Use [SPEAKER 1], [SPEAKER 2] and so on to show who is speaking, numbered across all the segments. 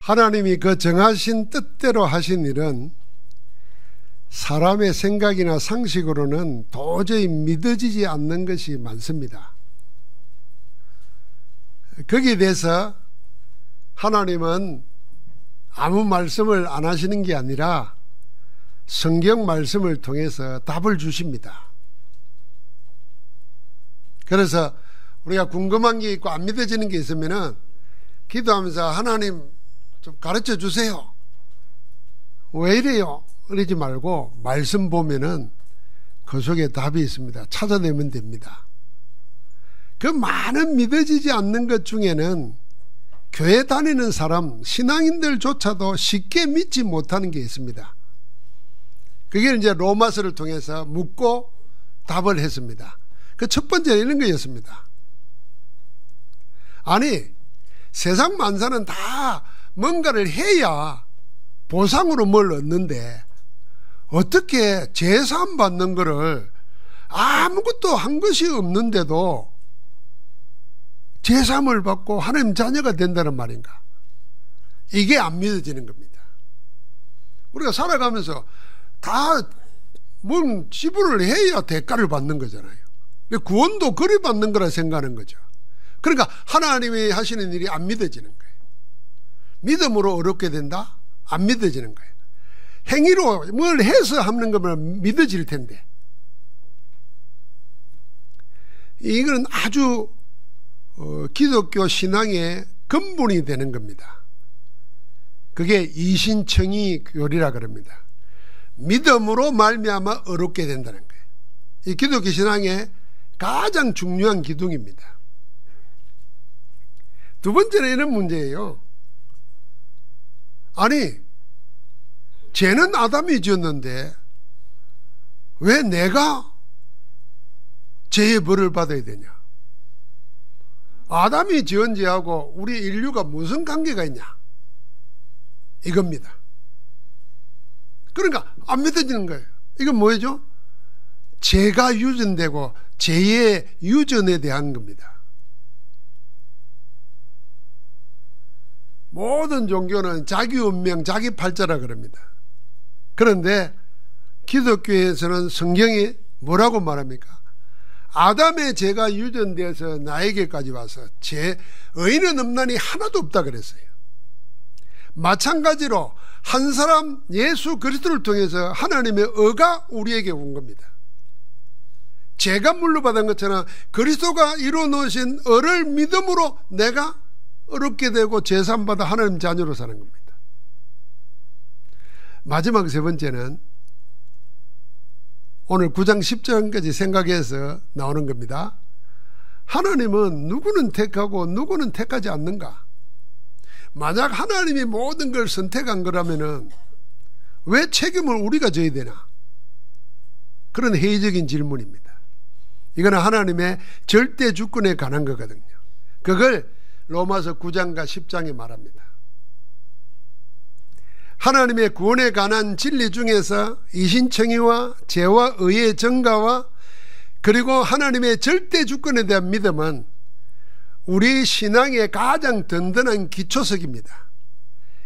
[SPEAKER 1] 하나님이 그 정하신 뜻대로 하신 일은 사람의 생각이나 상식으로는 도저히 믿어지지 않는 것이 많습니다. 거기에 대해서 하나님은 아무 말씀을 안 하시는 게 아니라 성경 말씀을 통해서 답을 주십니다. 그래서 우리가 궁금한 게 있고 안 믿어지는 게 있으면은 기도하면서 하나님 좀 가르쳐 주세요. 왜 이래요? 그러지 말고 말씀 보면은 그 속에 답이 있습니다. 찾아내면 됩니다. 그 많은 믿어지지 않는 것 중에는 교회 다니는 사람, 신앙인들조차도 쉽게 믿지 못하는 게 있습니다. 그게 이제 로마서를 통해서 묻고 답을 했습니다. 그 첫 번째는 이런 거였습니다. 아니, 세상 만사는 다 뭔가를 해야 보상으로 뭘 얻는데 어떻게 제사함 받는 거를 아무것도 한 것이 없는데도 제사함을 받고 하나님 자녀가 된다는 말인가? 이게 안 믿어지는 겁니다. 우리가 살아가면서 다 뭔 지불을 해야 대가를 받는 거잖아요. 구원도 그리 받는 거라 생각하는 거죠. 그러니까 하나님이 하시는 일이 안 믿어지는 거예요. 믿음으로 어렵게 된다? 안 믿어지는 거예요. 행위로 뭘 해서 하는 거면 믿어질 텐데. 이건 아주 기독교 신앙의 근본이 되는 겁니다. 그게 이신청이 교리라 그럽니다. 믿음으로 말미암아 어렵게 된다는 거예요. 이 기독교 신앙의 가장 중요한 기둥입니다. 두 번째는 이런 문제예요. 아니, 죄는 아담이 지었는데 왜 내가 죄의 벌을 받아야 되냐? 아담이 지은 죄하고 우리 인류가 무슨 관계가 있냐? 이겁니다. 그러니까 안 믿어지는 거예요. 이건 뭐죠? 죄가 유전되고 죄의 유전에 대한 겁니다. 모든 종교는 자기 운명, 자기 팔자라 그럽니다. 그런데 기독교에서는 성경이 뭐라고 말합니까? 아담의 죄가 유전되어서 나에게까지 와서 의인은 없나니 하나도 없다 그랬어요. 마찬가지로 한 사람 예수 그리스도를 통해서 하나님의 의가 우리에게 온 겁니다. 죄가 물려받은 것처럼 그리스도가 이루어 놓으신 의를 믿음으로 내가 어렵게 되고 제삼받아 하나님 자녀로 사는 겁니다. 마지막 세 번째는 오늘 9장 10절까지 생각해서 나오는 겁니다. 하나님은 누구는 택하고 누구는 택하지 않는가? 만약 하나님이 모든 걸 선택한 거라면은 왜 책임을 우리가 져야 되나? 그런 회의적인 질문입니다. 이거는 하나님의 절대 주권에 관한 거거든요. 그걸 로마서 9장과 10장에 말합니다. 하나님의 구원에 관한 진리 중에서 이신청의와 죄와 의의 정가와 그리고 하나님의 절대 주권에 대한 믿음은 우리 신앙의 가장 든든한 기초석입니다.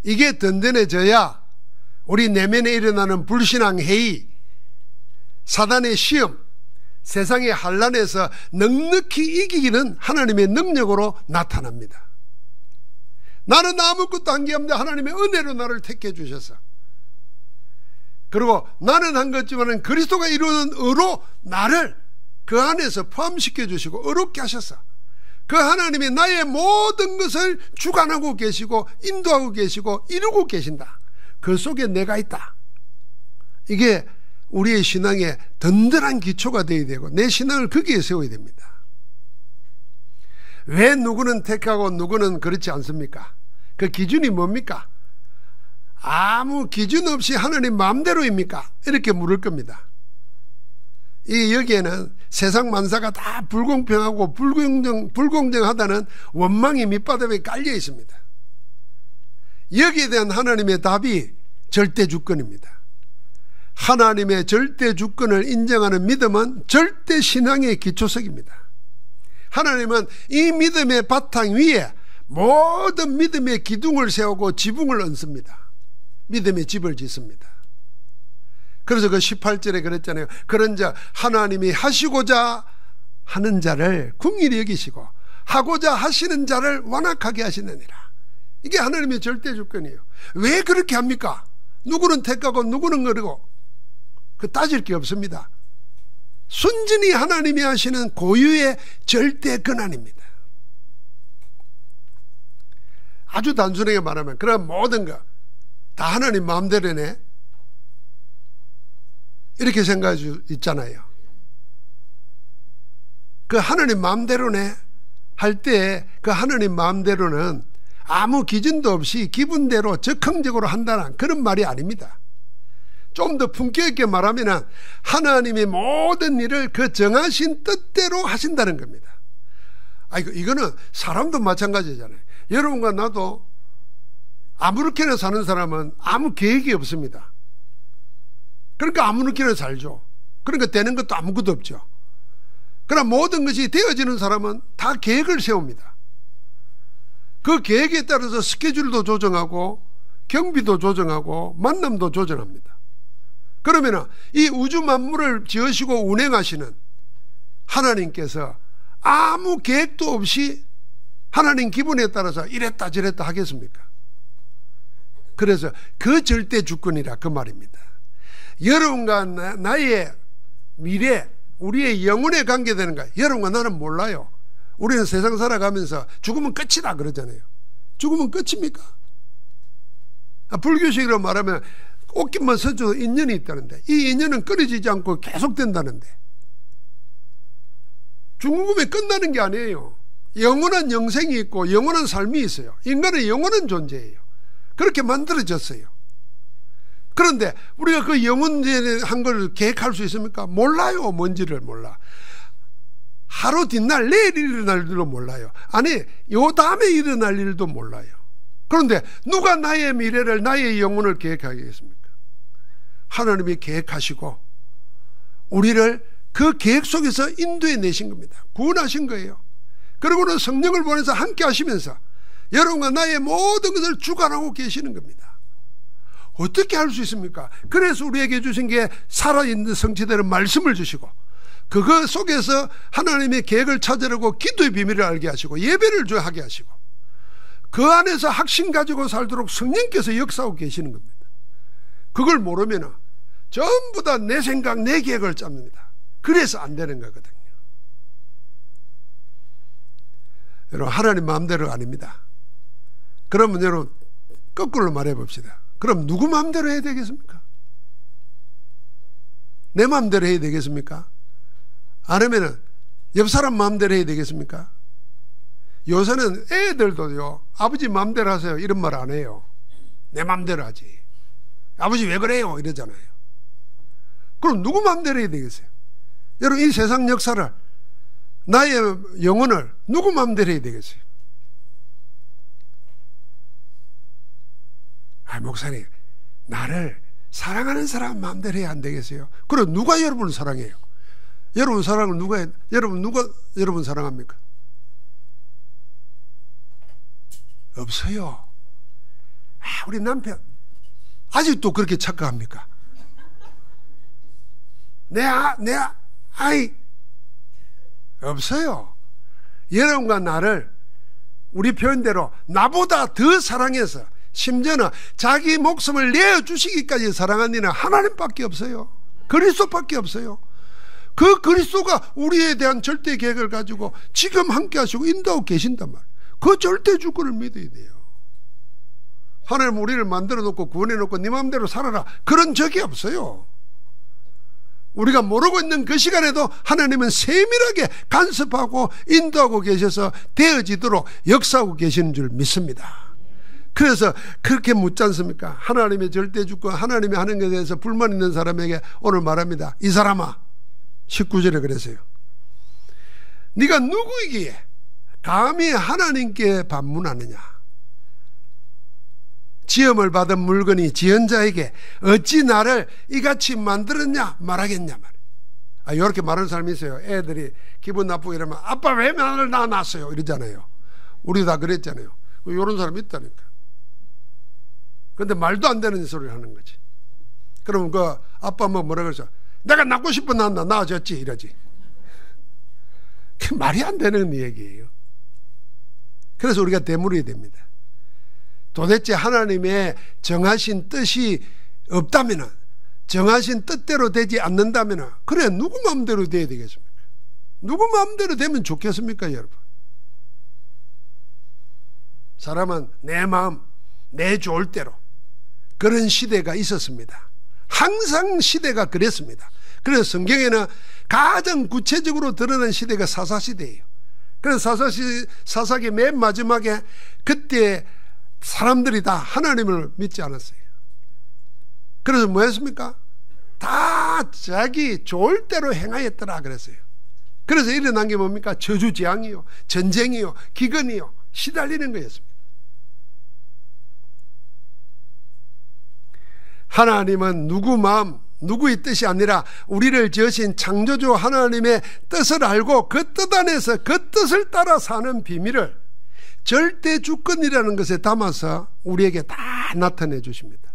[SPEAKER 1] 이게 든든해져야 우리 내면에 일어나는 불신앙 회의, 사단의 시험, 세상의 환난에서 넉넉히 이기기는 하나님의 능력으로 나타납니다. 나는 아무것도 한 게 없는데 하나님의 은혜로 나를 택해 주셔서, 그리고 나는 한 것지만은 그리스도가 이루는 의로 나를 그 안에서 포함시켜 주시고 의롭게 하셔서 그 하나님이 나의 모든 것을 주관하고 계시고 인도하고 계시고 이루고 계신다. 그 속에 내가 있다. 이게 우리의 신앙의 든든한 기초가 되어야 되고 내 신앙을 거기에 세워야 됩니다. 왜 누구는 택하고 누구는 그렇지 않습니까? 그 기준이 뭡니까? 아무 기준 없이 하나님 마음대로입니까? 이렇게 물을 겁니다. 여기에는 세상 만사가 다 불공평하고 불공정하다는 원망이 밑바닥에 깔려 있습니다. 여기에 대한 하나님의 답이 절대 주권입니다. 하나님의 절대 주권을 인정하는 믿음은 절대 신앙의 기초석입니다. 하나님은 이 믿음의 바탕 위에 모든 믿음의 기둥을 세우고 지붕을 얹습니다. 믿음의 집을 짓습니다. 그래서 그 18절에 그랬잖아요. 그런 자 하나님이 하시고자 하는 자를 긍휼히 여기시고 하고자 하시는 자를 완악하게 하시느니라. 이게 하나님의 절대 주권이에요. 왜 그렇게 합니까? 누구는 택하고 누구는 거르고 그 따질 게 없습니다. 순전히 하나님이 하시는 고유의 절대 권한입니다. 아주 단순하게 말하면 그런 모든 거 다 하나님 마음대로네 이렇게 생각할 수 있잖아요. 그 하나님 마음대로네 할 때 그 하나님 마음대로는 아무 기준도 없이 기분대로 적극적으로 한다는 그런 말이 아닙니다. 좀 더 품격 있게 말하면 하나님의 모든 일을 그 정하신 뜻대로 하신다는 겁니다. 이거는 사람도 마찬가지잖아요. 여러분과 나도 아무렇게나 사는 사람은 아무 계획이 없습니다. 그러니까 아무렇게나 살죠. 그러니까 되는 것도 아무것도 없죠. 그러나 모든 것이 되어지는 사람은 다 계획을 세웁니다. 그 계획에 따라서 스케줄도 조정하고 경비도 조정하고 만남도 조정합니다. 그러면 이 우주 만물을 지으시고 운행하시는 하나님께서 아무 계획도 없이 하나님 기분에 따라서 이랬다 저랬다 하겠습니까? 그래서 그 절대 주권이라 그 말입니다. 여러분과 나의 미래, 우리의 영혼에 관계되는 거예요. 여러분과 나는 몰라요. 우리는 세상 살아가면서 죽으면 끝이다 그러잖아요. 죽으면 끝입니까? 불교식으로 말하면 꽃깃만 서줘도 인연이 있다는데 이 인연은 끊어지지 않고 계속된다는데 죽음에 끝나는 게 아니에요. 영원한 영생이 있고 영원한 삶이 있어요. 인간은 영원한 존재예요. 그렇게 만들어졌어요. 그런데 우리가 그 영원한 걸 계획할 수 있습니까? 몰라요. 뭔지를 몰라. 하루 뒷날 내일 일어날 일도 몰라요. 아니 요 다음에 일어날 일도 몰라요. 그런데 누가 나의 미래를 나의 영혼을 계획하겠습니까? 하나님이 계획하시고 우리를 그 계획 속에서 인도해 내신 겁니다. 구원하신 거예요. 그리고는 성령을 보내서 함께 하시면서 여러분과 나의 모든 것을 주관하고 계시는 겁니다. 어떻게 할 수 있습니까? 그래서 우리에게 주신 게 살아있는 성취되는 말씀을 주시고 그거 속에서 하나님의 계획을 찾으려고 기도의 비밀을 알게 하시고 예배를 하게 하시고 그 안에서 확신 가지고 살도록 성령께서 역사하고 계시는 겁니다. 그걸 모르면 전부 다 내 생각 내 계획을 짭니다. 그래서 안 되는 거거든요. 여러분 하나님 마음대로 아닙니다. 그러면 여러분 거꾸로 말해 봅시다. 그럼 누구 마음대로 해야 되겠습니까? 내 마음대로 해야 되겠습니까? 아니면 옆 사람 마음대로 해야 되겠습니까? 요새는 애들도요 아버지 마음대로 하세요 이런 말 안 해요. 내 마음대로 하지. 아버지 왜 그래요 이러잖아요. 그럼 누구 마음대로 해야 되겠어요? 여러분 이 세상 역사를 나의 영혼을 누구 마음대로 해야 되겠어요? 목사님 나를 사랑하는 사람 마음대로 해야 안 되겠어요? 그럼 누가 여러분을 사랑해요? 여러분 사랑을 누가 여러분 사랑합니까? 없어요. 우리 남편 아직도 그렇게 착각합니까? 내 아이 없어요. 여러분과 나를 우리 표현대로 나보다 더 사랑해서 심지어는 자기 목숨을 내어주시기까지 사랑한 이는 하나님밖에 없어요. 그리스도밖에 없어요. 그 그리스도가 우리에 대한 절대 계획을 가지고 지금 함께 하시고 인도하고 계신단 말이에요. 그 절대 주권을 믿어야 돼요. 하나님 우리를 만들어 놓고 구원해 놓고 네 마음대로 살아라 그런 적이 없어요. 우리가 모르고 있는 그 시간에도 하나님은 세밀하게 간섭하고 인도하고 계셔서 되어지도록 역사하고 계시는 줄 믿습니다. 그래서 그렇게 묻지 않습니까? 하나님의 절대 주권 하나님이 하는 것에 대해서 불만 있는 사람에게 오늘 말합니다. 이 사람아 19절에 그랬어요. 네가 누구이기에 감히 하나님께 반문하느냐? 지음을 받은 물건이 지은 자에게 어찌 나를 이같이 만들었냐 말하겠냐 말이에요. 이렇게 말하는 사람이 있어요. 애들이 기분 나쁘고 이러면 아빠 왜 나를 낳았어요 이러잖아요. 우리도 다 그랬잖아요. 이런 사람이 있다니까. 근데 말도 안 되는 소리를 하는 거지. 그러면 그 아빠 뭐 뭐라 그러죠? 내가 낳고 싶어 낳아줬지 이러지. 그게 말이 안 되는 얘기예요. 그래서 우리가 되물어야 됩니다. 도대체 하나님의 정하신 뜻이 없다면, 정하신 뜻대로 되지 않는다면, 그래 누구 마음대로 돼야 되겠습니까? 누구 마음대로 되면 좋겠습니까, 여러분? 사람은 내 마음, 내 좋을 대로. 그런 시대가 있었습니다. 항상 시대가 그랬습니다. 그래서 성경에는 가장 구체적으로 드러난 시대가 사사시대예요. 그래서 사사기 맨 마지막에 그때 사람들이 다 하나님을 믿지 않았어요. 그래서 뭐 했습니까? 다 자기 좋을 대로 행하였더라 그랬어요. 그래서 일어난 게 뭡니까? 저주재앙이요, 전쟁이요, 기근이요, 시달리는 거였습니다. 하나님은 누구 마음, 누구의 뜻이 아니라 우리를 지으신 창조주 하나님의 뜻을 알고 그 뜻 안에서 그 뜻을 따라 사는 비밀을 절대 주권이라는 것에 담아서 우리에게 다 나타내 주십니다.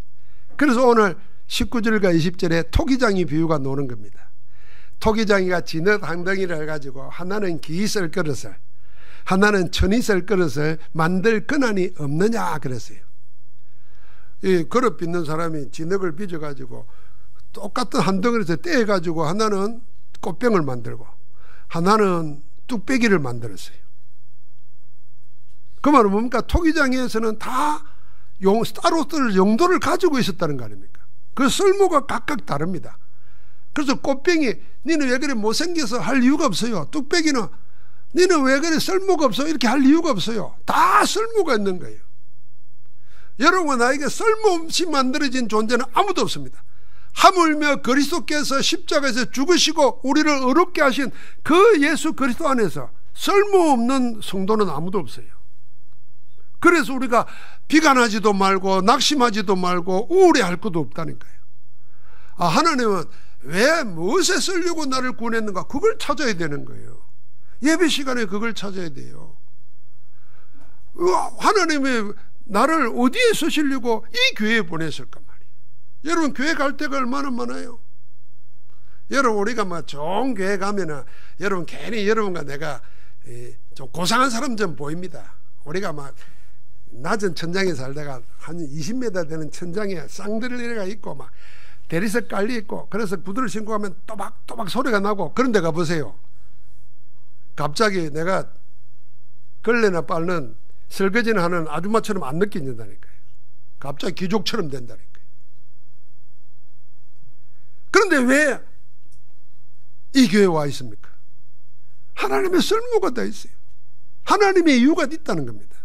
[SPEAKER 1] 그래서 오늘 19절과 20절에 토기장이 비유가 나오는 겁니다. 토기장이가 진흙 한 덩이를 해가지고 하나는 기 있을 그릇을, 하나는 천 있을 그릇을 만들 권한이 없느냐 그랬어요. 이 그릇 빚는 사람이 진흙을 빚어가지고 똑같은 한 덩어리에서 떼어가지고 하나는 꽃병을 만들고 하나는 뚝배기를 만들었어요. 그 말은 뭡니까? 토기장에서는 다 따로 쓸 용도를 가지고 있었다는 거 아닙니까? 그 쓸모가 각각 다릅니다. 그래서 꽃병이 니는 왜 그래 못생겨서 할 이유가 없어요. 뚝배기는 니는 왜 그래 쓸모가 없어 이렇게 할 이유가 없어요. 다 쓸모가 있는 거예요. 여러분, 나에게 쓸모없이 만들어진 존재는 아무도 없습니다. 하물며 그리스도께서 십자가에서 죽으시고 우리를 의롭게 하신 그 예수 그리스도 안에서 쓸모없는 성도는 아무도 없어요. 그래서 우리가 비관하지도 말고 낙심하지도 말고 우울해할 것도 없다니까요. 하나님은 왜 무엇에 쓰려고 나를 구원했는가? 그걸 찾아야 되는 거예요. 예배 시간에 그걸 찾아야 돼요. 하나님이 나를 어디에 쓰시려고 이 교회에 보냈을까 말이에요. 여러분, 교회 갈 때가 얼마나 많아요. 여러분, 우리가 막 좋은 교회 가면은 여러분 괜히 여러분과 내가 좀 고상한 사람처럼 보입니다. 우리가 막 낮은 천장에 살다가 한 20m 되는 천장에 쌍들레가 있고 막 대리석 깔려 있고, 그래서 구두를 신고 가면 또박또박 소리가 나고, 그런 데 가보세요. 갑자기 내가 걸레나 빨는 설거지는 하는 아줌마처럼 안 느껴진다니까요. 갑자기 귀족처럼 된다니까요. 그런데 왜 이 교회에 와 있습니까? 하나님의 쓸모가 다 있어요. 하나님의 이유가 있다는 겁니다.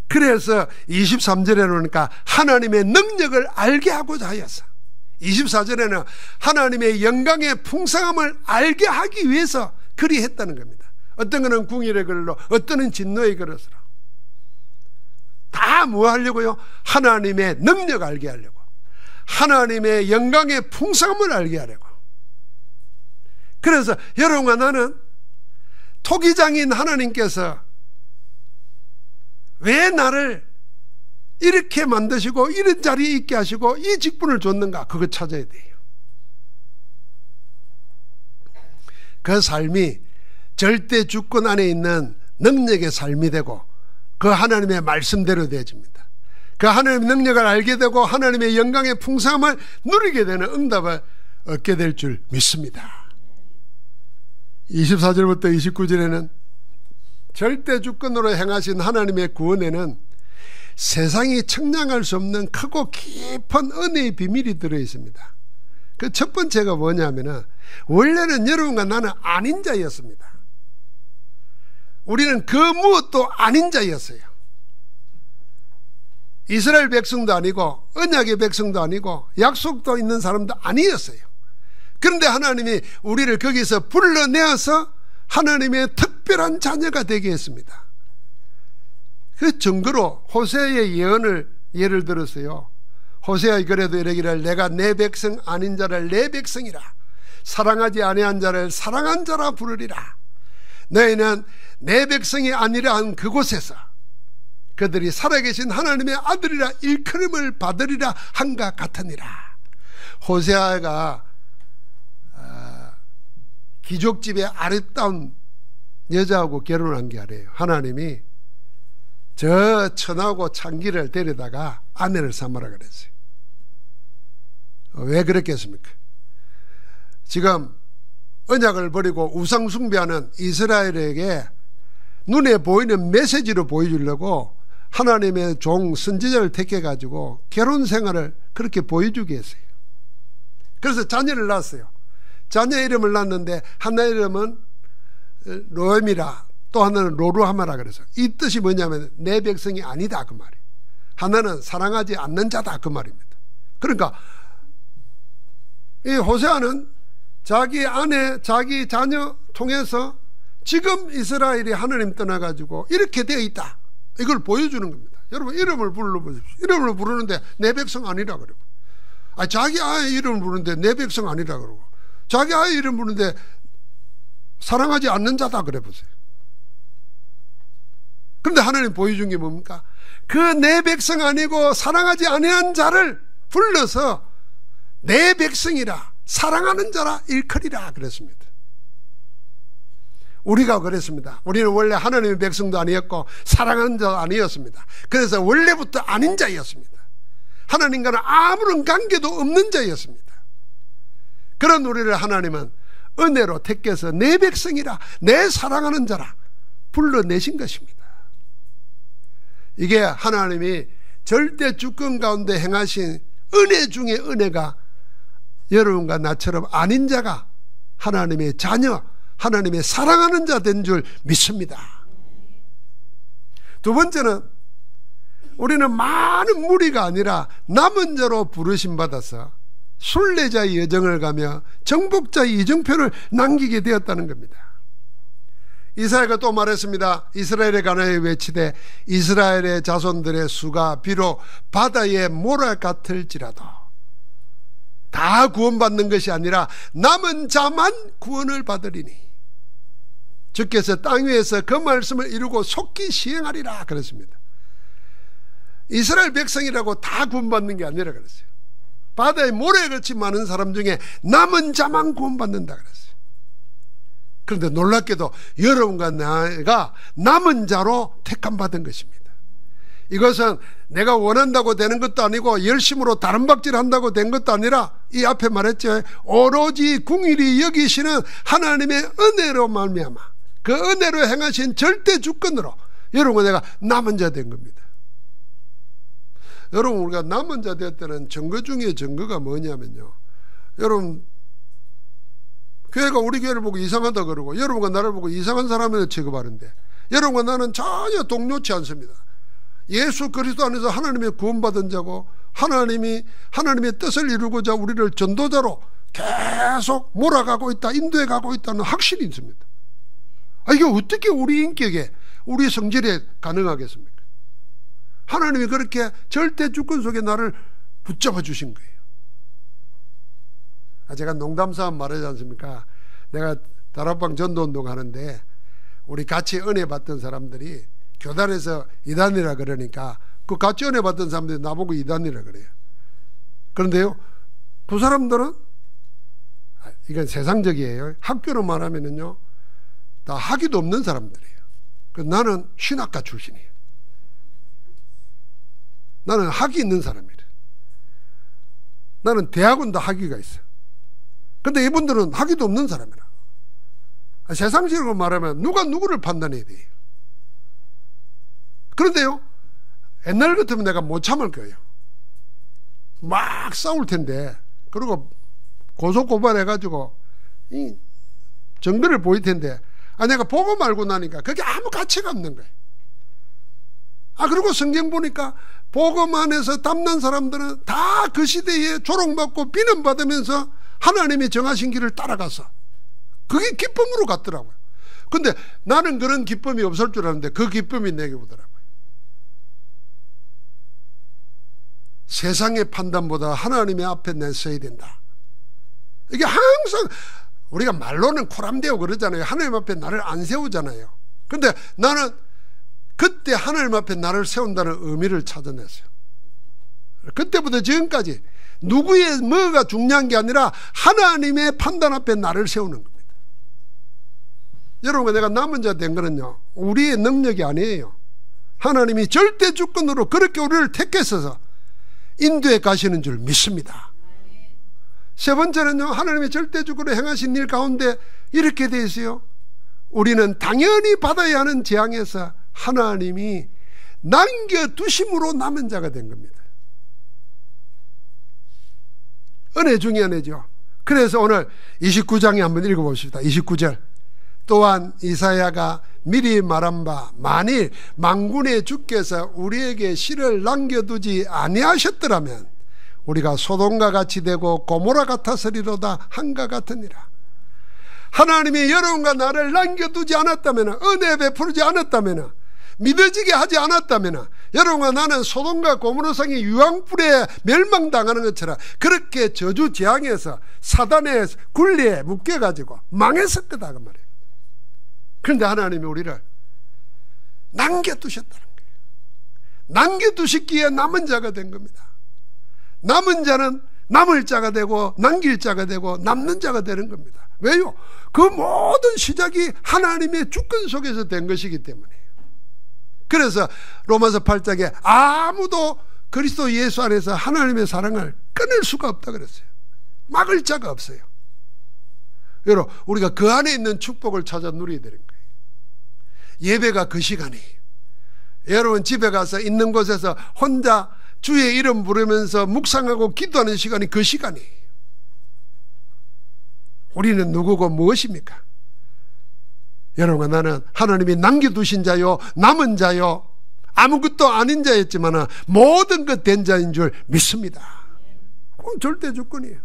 [SPEAKER 1] 그래서 23절에 보니까 하나님의 능력을 알게 하고자 하였어. 24절에는 하나님의 영광의 풍성함을 알게 하기 위해서 그리 했다는 겁니다. 어떤 거는 궁일의 글로, 어떤 건 진노의 그릇으로. 다 뭐 하려고요? 하나님의 능력 알게 하려고, 하나님의 영광의 풍성함을 알게 하려고. 그래서 여러분과 나는 토기장인 하나님께서 왜 나를 이렇게 만드시고 이런 자리에 있게 하시고 이 직분을 줬는가? 그거 찾아야 돼요. 그 삶이 절대 주권 안에 있는 능력의 삶이 되고 그 하나님의 말씀대로 되어집니다. 그 하나님의 능력을 알게 되고 하나님의 영광의 풍성함을 누리게 되는 응답을 얻게 될 줄 믿습니다. 24절부터 29절에는 절대 주권으로 행하신 하나님의 구원에는 세상이 측량할 수 없는 크고 깊은 은혜의 비밀이 들어있습니다. 그 첫 번째가 뭐냐면은, 원래는 여러분과 나는 아닌 자였습니다. 우리는 그 무엇도 아닌 자였어요. 이스라엘 백성도 아니고 언약의 백성도 아니고 약속도 있는 사람도 아니었어요. 그런데 하나님이 우리를 거기서 불러내어서 하나님의 특별한 자녀가 되게 했습니다. 그 증거로 호세아의 예언을 예를 들었어요. 호세아의 글에도 이르기를 내가 내 백성 아닌 자를 내 백성이라, 사랑하지 아니한 자를 사랑한 자라 부르리라. 너희는 내 백성이 아니라 한 그곳에서 그들이 살아계신 하나님의 아들이라 일컬음을 받으리라 한가 같으니라. 호세아가 귀족집의 아름다운 여자하고 결혼한 게 아니에요. 하나님이 저 천하고 창기를 데려다가 아내를 삼으라 그랬어요. 왜 그랬겠습니까? 지금 언약을 버리고 우상 숭배하는 이스라엘에게 눈에 보이는 메시지로 보여주려고 하나님의 종 선지자를 택해가지고 결혼 생활을 그렇게 보여주게 했어요. 그래서 자녀를 낳았어요. 자녀 이름을 낳았는데 하나 이름은 로엠이라 또 하나는 로루하마라 그래서 이 뜻이 뭐냐면 내 백성이 아니다 그 말이에요. 하나는 사랑하지 않는 자다 그 말입니다. 그러니까 이 호세아는 자기 아내 자기 자녀 통해서 지금 이스라엘이 하나님 떠나가지고 이렇게 되어 있다 이걸 보여주는 겁니다. 여러분 이름을 불러보십시오. 이름을 부르는데 내 백성 아니라 그러고 자기 아이 이름을 부르는데 내 백성 아니라 그러고 자기 아이 이름 부르는데 사랑하지 않는 자다 그래 보세요. 그런데 하나님 보여준 게 뭡니까? 그 내 백성 아니고 사랑하지 아니한 자를 불러서 내 백성이라 사랑하는 자라 일컬이라 그랬습니다. 우리가 그랬습니다. 우리는 원래 하나님의 백성도 아니었고 사랑하는 자도 아니었습니다. 그래서 원래부터 아닌 자였습니다. 하나님과는 아무런 관계도 없는 자였습니다. 그런 우리를 하나님은 은혜로 택해서 내 백성이라 내 사랑하는 자라 불러내신 것입니다. 이게 하나님이 절대 주권 가운데 행하신 은혜 중에 은혜가 여러분과 나처럼 아닌 자가 하나님의 자녀 하나님의 사랑하는 자 된 줄 믿습니다. 두 번째는 우리는 많은 무리가 아니라 남은 자로 부르심 받아서 순례자의 여정을 가며 정복자의 이정표를 남기게 되었다는 겁니다. 이사야가 또 말했습니다. 이스라엘의 가나에 외치되 이스라엘의 자손들의 수가 비록 바다의 모래 같을지라도 다 구원받는 것이 아니라 남은 자만 구원을 받으리니 주께서 땅 위에서 그 말씀을 이루고 속히 시행하리라 그랬습니다. 이스라엘 백성이라고 다 구원받는 게 아니라 그랬어요. 바다에 모래같이 많은 사람 중에 남은 자만 구원받는다 그랬어요. 그런데 놀랍게도 여러분과 내가 남은 자로 택함받은 것입니다. 이것은 내가 원한다고 되는 것도 아니고 열심으로 다른 박질 한다고 된 것도 아니라 이 앞에 말했죠. 오로지 궁일이 여기시는 하나님의 은혜로 말미암아 그 은혜로 행하신 절대 주권으로 여러분과 내가 남은 자 된 겁니다. 여러분 우리가 남은 자 되었다는 증거 중에 증거가 뭐냐면요. 여러분 교회가 우리 교회를 보고 이상하다 그러고 여러분과 나를 보고 이상한 사람으로 취급하는데 여러분과 나는 전혀 동료치 않습니다. 예수 그리스도 안에서 하나님의 구원받은 자고 하나님의 뜻을 이루고자 우리를 전도자로 계속 몰아가고 있다 인도해 가고 있다는 확신이 있습니다. 이게 어떻게 우리 인격에 우리 성질에 가능하겠습니까? 하나님이 그렇게 절대 주권 속에 나를 붙잡아 주신 거예요. 제가 농담삼아 말하지 않습니까? 내가 다락방 전도운동 하는데 우리 같이 은혜 받던 사람들이 교단에서 이단이라 그러니까 그 같이 은혜 받던 사람들이 나보고 이단이라 그래요. 그런데요 그 사람들은 이건 세상적이에요. 학교로 말하면은요 다 학위도 없는 사람들이에요. 나는 신학과 출신이에요. 나는 학위 있는 사람이래. 나는 대학원도 학위가 있어. 근데 이분들은 학위도 없는 사람이라. 세상식으로 말하면 누가 누구를 판단해야 돼요. 그런데요 옛날 같으면 내가 못 참을 거예요. 막 싸울 텐데 그리고 고소고발해가지고 이 정비를 보일 텐데 내가 보고 말고 나니까 그게 아무 가치가 없는 거예요. 그리고 성경 보니까 복음 안에서 담난 사람들은 다 그 시대에 조롱받고 비난받으면서 하나님이 정하신 길을 따라가서 그게 기쁨으로 갔더라고요. 근데 나는 그런 기쁨이 없을 줄 알았는데 그 기쁨이 내게 오더라고요. 세상의 판단보다 하나님의 앞에 내서야 된다. 이게 항상 우리가 말로는 코람되고 그러잖아요. 하나님 앞에 나를 안 세우잖아요. 근데 나는 그때 하나님 앞에 나를 세운다는 의미를 찾아냈어요. 그때부터 지금까지 누구의 뭐가 중요한 게 아니라 하나님의 판단 앞에 나를 세우는 겁니다. 여러분, 내가 남은 자 된 거는요, 우리의 능력이 아니에요. 하나님이 절대 주권으로 그렇게 우리를 택했어서 인도에 가시는 줄 믿습니다. 세 번째는요, 하나님이 절대 주권으로 행하신 일 가운데 이렇게 되어 있어요. 우리는 당연히 받아야 하는 재앙에서 하나님이 남겨두심으로 남은 자가 된 겁니다. 은혜 중에 은혜죠. 그래서 오늘 29장에 한번 읽어봅시다. 29절. 또한 이사야가 미리 말한 바 만일 만군의 주께서 우리에게 실을 남겨두지 아니하셨더라면 우리가 소돔과 같이 되고 고모라 같았으리로다 한과 같으니라. 하나님이 여러분과 나를 남겨두지 않았다면, 은혜 베풀지 않았다면, 믿어지게 하지 않았다면 여러분과 나는 소돔과 고모라성의 유황불에 멸망당하는 것처럼 그렇게 저주 재앙에서 사단의 굴레에 묶여가지고 망했을 거다 그 말이에요. 그런데 하나님이 우리를 남겨두셨다는 거예요. 남겨두셨기에 남은 자가 된 겁니다. 남은 자는 남을 자가 되고 남길 자가 되고 남는 자가 되는 겁니다. 왜요? 그 모든 시작이 하나님의 주권 속에서 된 것이기 때문에. 그래서 로마서 8장에 아무도 그리스도 예수 안에서 하나님의 사랑을 끊을 수가 없다 그랬어요. 막을 자가 없어요. 여러분, 우리가 그 안에 있는 축복을 찾아 누려야 되는 거예요. 예배가 그 시간이에요. 여러분, 집에 가서 있는 곳에서 혼자 주의 이름 부르면서 묵상하고 기도하는 시간이 그 시간이에요. 우리는 누구고 무엇입니까? 여러분, 나는 하나님이 남겨두신 자요, 남은 자요, 아무것도 아닌 자였지만 모든 것 된 자인 줄 믿습니다. 그건 절대 주권이에요.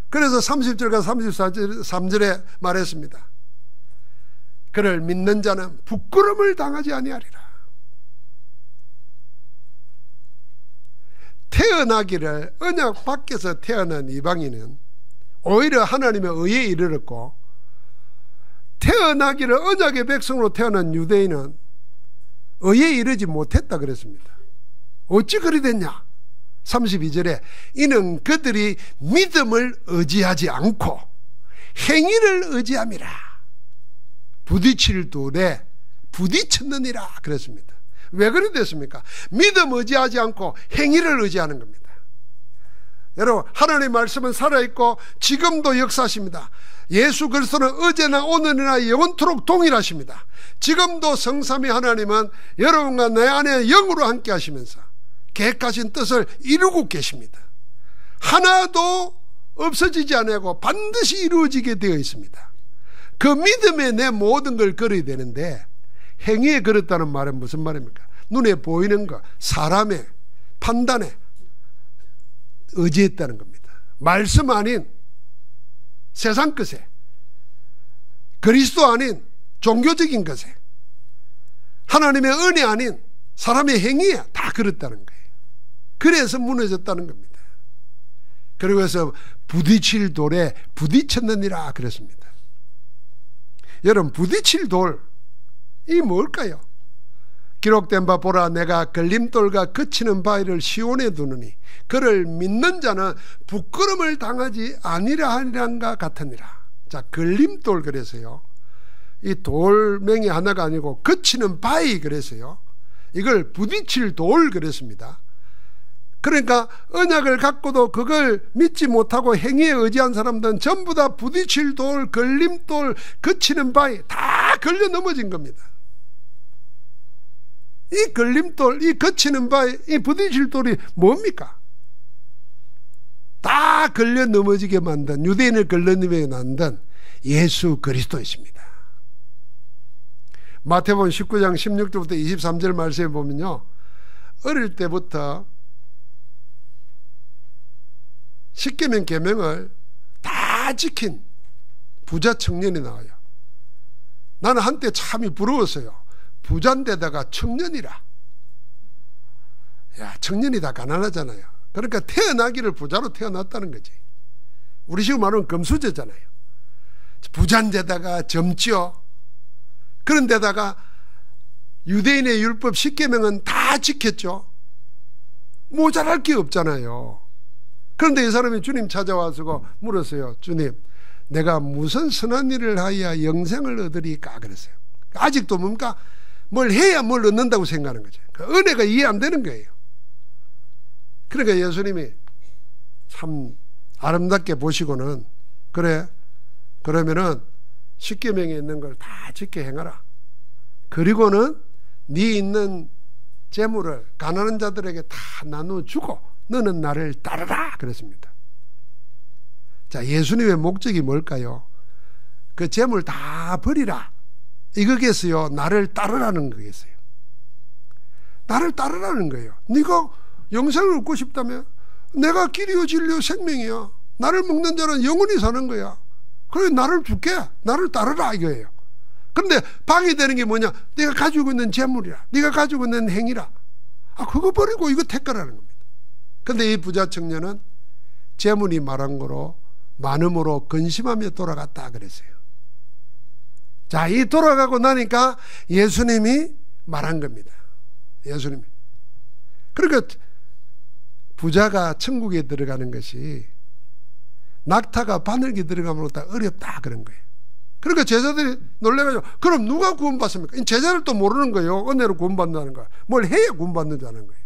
[SPEAKER 1] 그래서 30절과 33절에 말했습니다. 그를 믿는 자는 부끄러움을 당하지 아니하리라. 태어나기를 언약 밖에서 태어난 이방인은 오히려 하나님의 의에 이르렀고, 태어나기를 언약의 백성으로 태어난 유대인은 의에 이르지 못했다 그랬습니다. 어찌 그리 됐냐? 32절에 이는 그들이 믿음을 의지하지 않고 행위를 의지함이라. 부딪힐 돌에 부딪혔느니라 그랬습니다. 왜 그래 됐습니까? 믿음 의지하지 않고 행위를 의지하는 겁니다. 여러분, 하나님의 말씀은 살아있고 지금도 역사하십니다. 예수 그리스도는 어제나 오늘이나 영원토록 동일하십니다. 지금도 성삼위 하나님은 여러분과 내 안에 영으로 함께 하시면서 계획하신 뜻을 이루고 계십니다. 하나도 없어지지 않고 반드시 이루어지게 되어 있습니다. 그 믿음에 내 모든 걸 걸어야 되는데, 행위에 걸었다는 말은 무슨 말입니까? 눈에 보이는 것, 사람의 판단에 의지했다는 겁니다. 말씀 아닌 세상 것에, 그리스도 아닌 종교적인 것에, 하나님의 은혜 아닌 사람의 행위에 다 걸었다는 거예요. 그래서 무너졌다는 겁니다. 그리고 해서 부딪힐 돌에 부딪혔느니라 그랬습니다. 여러분, 부딪힐 돌이 뭘까요? 기록된 바 보라, 내가 걸림돌과 그치는 바위를 시온에 두느니 그를 믿는 자는 부끄러움을 당하지 아니라 하리란가 같으니라. 자, 걸림돌 그래서요, 이 돌멩이 하나가 아니고 그치는 바위 그래서요, 이걸 부딪힐 돌 그랬습니다. 그러니까 언약을 갖고도 그걸 믿지 못하고 행위에 의지한 사람들은 전부 다 부딪힐 돌, 걸림돌, 그치는 바위 다 걸려 넘어진 겁니다. 이 걸림돌, 이 거치는 바위, 이 부딪힐 돌이 뭡니까? 다 걸려 넘어지게 만든, 유대인을 걸려 넘어지게 만든 예수 그리스도이십니다. 마태복음 19장 16절부터 23절 말씀에 보면요, 어릴 때부터 십계명 계명을 다 지킨 부자 청년이 나와요. 나는 한때 참이 부러웠어요. 부자인데다가 청년이라. 야, 청년이 다 가난하잖아요. 그러니까 태어나기를 부자로 태어났다는 거지. 우리 식으로 말하면 금수저잖아요. 부잔데다가 점지어. 그런데다가 유대인의 율법 10계명은 다 지켰죠. 모자랄 게 없잖아요. 그런데 이 사람이 주님 찾아와서 물었어요. 주님, 내가 무슨 선한 일을 하여야 영생을 얻으리까 그랬어요. 아직도 뭡니까? 뭘 해야 뭘 얻는다고 생각하는 거죠. 은혜가 이해 안 되는 거예요. 그러니까 예수님이 참 아름답게 보시고는, 그래, 그러면은 10계명에 있는 걸 다 지켜 행하라. 그리고는 네 있는 재물을 가난한 자들에게 다 나눠주고 너는 나를 따르라 그랬습니다. 자, 예수님의 목적이 뭘까요? 그 재물 다 버리라 이거겠어요? 나를 따르라는 거겠어요? 나를 따르라는 거예요. 네가 영생을 얻고 싶다면 내가 길이요 진리요 생명이야. 나를 먹는 자는 영원히 사는 거야. 그래, 나를 줄게. 나를 따르라 이거예요. 그런데 방해되는 게 뭐냐? 네가 가지고 있는 재물이라, 네가 가지고 있는 행위라. 그거 버리고 이거 택하라는 겁니다. 그런데 이 부자 청년은 재물이 말한 거로 많음으로 근심하며 돌아갔다 그랬어요. 자, 이 돌아가고 나니까 예수님이 말한 겁니다. 예수님이. 그러니까 부자가 천국에 들어가는 것이 낙타가 바늘기 들어가면 어렵다 그런 거예요. 그러니까 제자들이 놀래가지고, 그럼 누가 구원받습니까? 제자를 또 모르는 거예요. 은혜로 구원받는다는 거야. 뭘 해야 구원받는다는 거예요.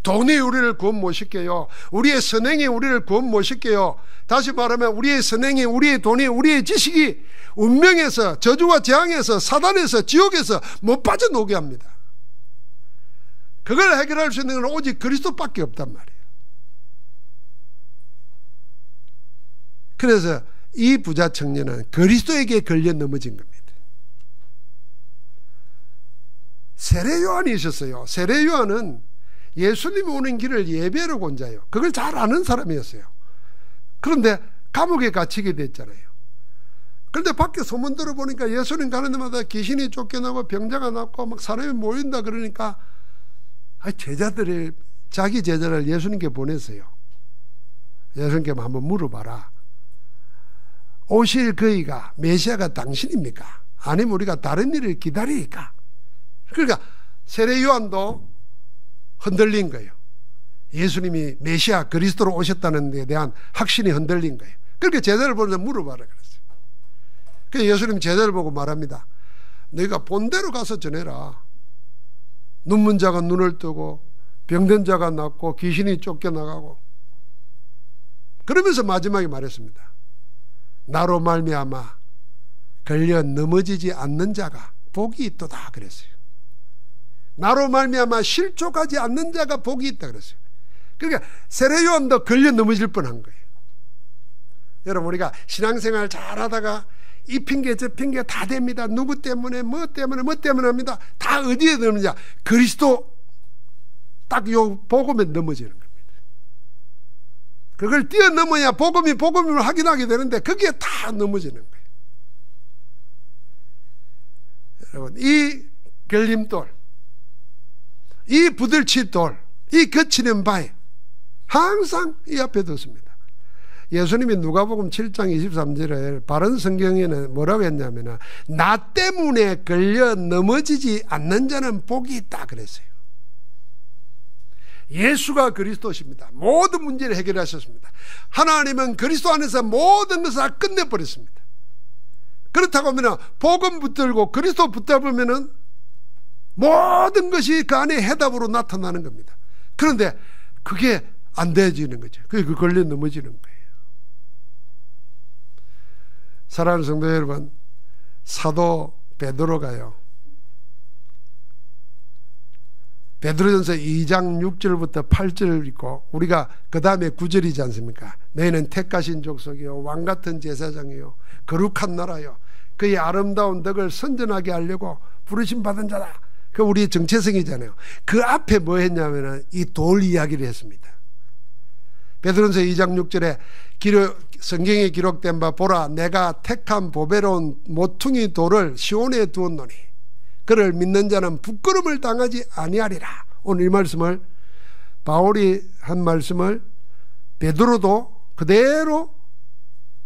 [SPEAKER 1] 돈이 우리를 구원 못 시켜요. 우리의 선행이 우리를 구원 못 시켜요. 다시 말하면 우리의 선행이, 우리의 돈이, 우리의 지식이 운명에서, 저주와 재앙에서, 사단에서, 지옥에서 못 빠져나오게 합니다. 그걸 해결할 수 있는 건 오직 그리스도밖에 없단 말이에요. 그래서 이 부자 청년은 그리스도에게 걸려 넘어진 겁니다. 세례 요한이 있었어요. 세례 요한은 예수님이 오는 길을 예배하러 온 자예요. 그걸 잘 아는 사람이었어요. 그런데 감옥에 갇히게 됐잖아요. 그런데 밖에 소문 들어보니까 예수님 가는 데마다 귀신이 쫓겨나고 병자가 낫고 막 사람이 모인다 그러니까 제자들을, 자기 제자를 예수님께 보냈어요. 예수님께 한번 물어봐라. 오실 그이가 메시아가 당신입니까? 아니면 우리가 다른 일을 기다리니까? 그러니까 세례 요한도 흔들린 거예요. 예수님이 메시아 그리스도로 오셨다는 데 대한 확신이 흔들린 거예요. 그렇게 제자를 보면서 물어봐라 그랬어요. 그래서 예수님 제자를 보고 말합니다. 너희가 본대로 가서 전해라. 눈먼 자가 눈을 뜨고 병든 자가 낫고 귀신이 쫓겨나가고. 그러면서 마지막에 말했습니다. 나로 말미암아 걸려 넘어지지 않는 자가 복이 있도다 그랬어요. 나로 말미암아 실족하지 않는 자가 복이 있다 그랬어요. 그러니까 세례 요한도 걸려 넘어질 뻔한 거예요. 여러분, 우리가 신앙생활 잘하다가 이 핑계 저 핑계 다 됩니다. 누구 때문에 뭐 때문에 합니다. 다 어디에 넘느냐? 그리스도 딱 요 복음에 넘어지는 겁니다. 그걸 뛰어넘어야 복음을 확인하게 되는데 그게 다 넘어지는 거예요. 여러분, 이 걸림돌, 이 부들치돌, 이 거치는 바위 항상 이 앞에 뒀습니다. 예수님이 누가복음 7장 23절에 바른 성경에는 뭐라고 했냐면 나 때문에 걸려 넘어지지 않는 자는 복이 있다 그랬어요. 예수가 그리스도십니다. 모든 문제를 해결하셨습니다. 하나님은 그리스도 안에서 모든 것을 다 끝내버렸습니다. 그렇다고 하면 복음 붙들고 그리스도 붙잡으면 모든 것이 그 안에 해답으로 나타나는 겁니다. 그런데 그게 안 되어지는 거죠. 그게 걸려 넘어지는 거예요. 사랑하는 성도 여러분, 사도 베드로가요, 베드로전서 2장 6절부터 8절을 읽고 우리가 그 다음에 9절이지 않습니까? 너희는 택하신 족속이요 왕같은 제사장이요 거룩한 나라요 그의 아름다운 덕을 선전하게 하려고 부르심 받은 자다. 그 우리의 정체성이잖아요. 그 앞에 뭐 했냐면 이 돌 이야기를 했습니다. 베드로전서 2장 6절에 성경에 기록된 바 보라 내가 택한 보배로운 모퉁이 돌을 시온에 두었노니 그를 믿는 자는 부끄러움을 당하지 아니하리라. 오늘 이 말씀을 바울이 한 말씀을 베드로도 그대로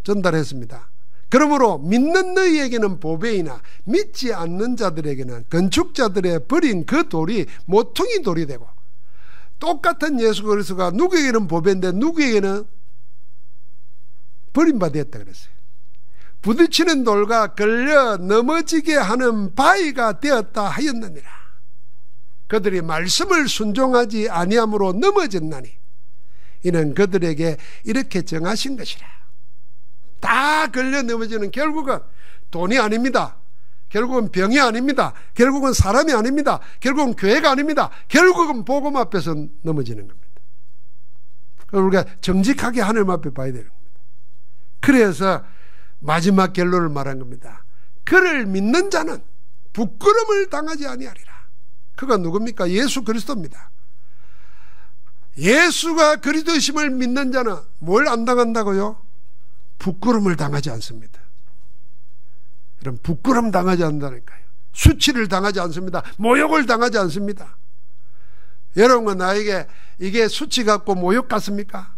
[SPEAKER 1] 전달했습니다. 그러므로 믿는 너희에게는 보배이나 믿지 않는 자들에게는 건축자들의 버린 그 돌이 모퉁이 돌이 되고, 똑같은 예수 그리스도가 누구에게는 보배인데 누구에게는 버림받았다 그랬어요. 부딪히는 돌과 걸려 넘어지게 하는 바위가 되었다 하였느니라. 그들이 말씀을 순종하지 아니함으로 넘어졌나니 이는 그들에게 이렇게 정하신 것이라. 다 걸려 넘어지는 결국은 돈이 아닙니다. 결국은 병이 아닙니다. 결국은 사람이 아닙니다. 결국은 교회가 아닙니다. 결국은 복음 앞에서 넘어지는 겁니다. 우리가 정직하게 하나님 앞에 봐야 되는 겁니다. 그래서 마지막 결론을 말한 겁니다. 그를 믿는 자는 부끄러움을 당하지 아니하리라. 그가 누굽니까? 예수 그리스도입니다. 예수가 그리스도이심을 믿는 자는 뭘 안 당한다고요? 부끄러움을 당하지 않습니다. 여러분, 부끄러움 당하지 않는다니까요. 수치를 당하지 않습니다. 모욕을 당하지 않습니다. 여러분과 나에게 이게 수치 같고 모욕 같습니까?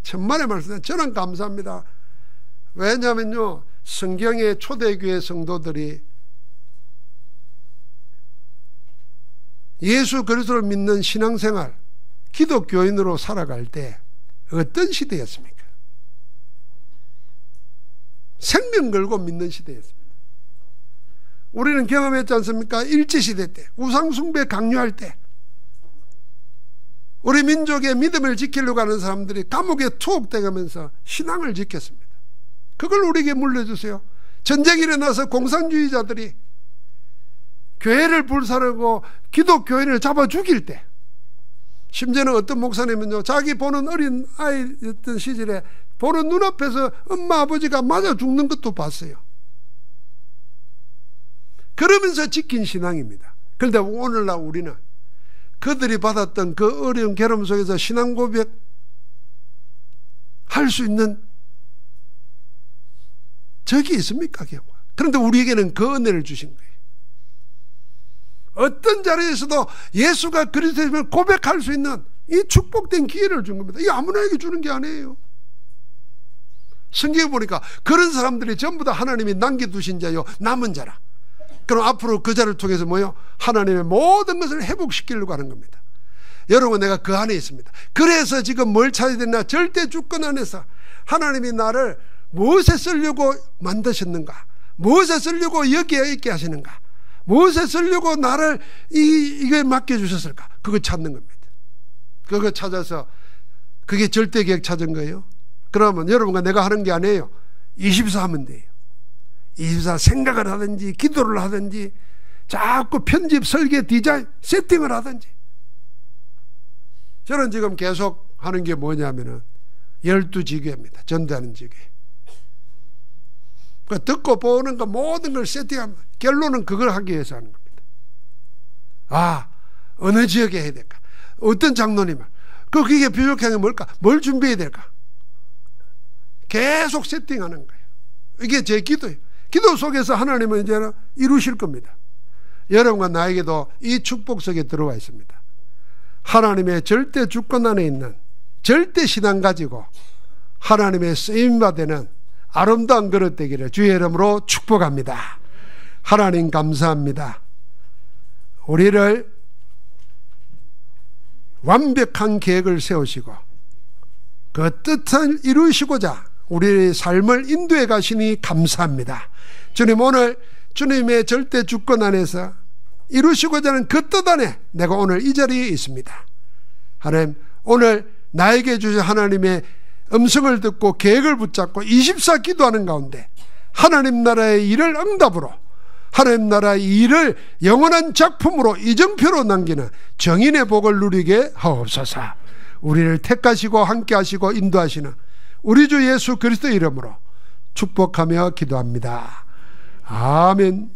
[SPEAKER 1] 천만의 말씀. 저는 감사합니다. 왜냐하면요, 성경의 초대교회 성도들이 예수 그리스도를 믿는 신앙생활, 기독교인으로 살아갈 때 어떤 시대였습니까? 생명 걸고 믿는 시대였습니다. 우리는 경험했지 않습니까? 일제시대 때, 우상숭배 강요할 때 우리 민족의 믿음을 지키려고 하는 사람들이 감옥에 투옥되면서 신앙을 지켰습니다. 그걸 우리에게 물려주세요. 전쟁이 일어나서 공산주의자들이 교회를 불사르고 기독교인을 잡아 죽일 때, 심지어는 어떤 목사님은요, 자기 보는 어린 아이였던 시절에 보는 눈앞에서 엄마 아버지가 맞아 죽는 것도 봤어요. 그러면서 지킨 신앙입니다. 그런데 오늘날 우리는 그들이 받았던 그 어려운 괴로움 속에서 신앙 고백 할 수 있는 적이 있습니까? 그런데 우리에게는 그 은혜를 주신 거예요. 어떤 자리에서도 예수가 그리스도임을 고백할 수 있는 이 축복된 기회를 준 겁니다. 이게 아무나에게 주는 게 아니에요. 성경에 보니까 그런 사람들이 전부 다 하나님이 남겨두신 자요 남은 자라. 그럼 앞으로 그 자를 통해서 뭐요? 하나님의 모든 것을 회복시키려고 하는 겁니다. 여러분, 내가 그 안에 있습니다. 그래서 지금 뭘 찾아야 되나? 절대 주권 안에서 하나님이 나를 무엇에 쓰려고 만드셨는가? 무엇에 쓰려고 여기에 있게 하시는가? 무엇에 쓰려고 나를 이거에 맡겨주셨을까? 그거 찾는 겁니다. 그거 찾아서 그게 절대계획 찾은 거예요. 그러면 여러분과 내가 하는 게 아니에요. 24 하면 돼요. 24 생각을 하든지 기도를 하든지 자꾸 편집, 설계, 디자인, 세팅을 하든지. 저는 지금 계속 하는 게 뭐냐면은 12지교입니다. 전도하는 지교. 그러니까 듣고 보는 거 모든 걸 세팅합니다. 결론은 그걸 하기 위해서 하는 겁니다. 아, 어느 지역에 해야 될까? 어떤 장로님을. 그게 부족한 게 뭘까? 뭘 준비해야 될까? 계속 세팅하는 거예요. 이게 제 기도예요. 기도 속에서 하나님은 이제는 이루실 겁니다. 여러분과 나에게도 이 축복 속에 들어와 있습니다. 하나님의 절대 주권 안에 있는 절대 신앙 가지고 하나님의 쓰임받는 아름다운 그릇 되기를 주의 이름으로 축복합니다. 하나님 감사합니다. 우리를 완벽한 계획을 세우시고 그 뜻을 이루시고자 우리의 삶을 인도해 가시니 감사합니다. 주님, 오늘 주님의 절대 주권 안에서 이루시고자 하는 그 뜻 안에 내가 오늘 이 자리에 있습니다. 하나님, 오늘 나에게 주신 하나님의 음성을 듣고 계획을 붙잡고 24 기도하는 가운데 하나님 나라의 일을 응답으로, 하나님 나라의 일을 영원한 작품으로 이정표로 남기는 정인의 복을 누리게 하옵소서. 우리를 택하시고 함께 하시고 인도하시는 우리 주 예수 그리스도 이름으로 축복하며 기도합니다. 아멘.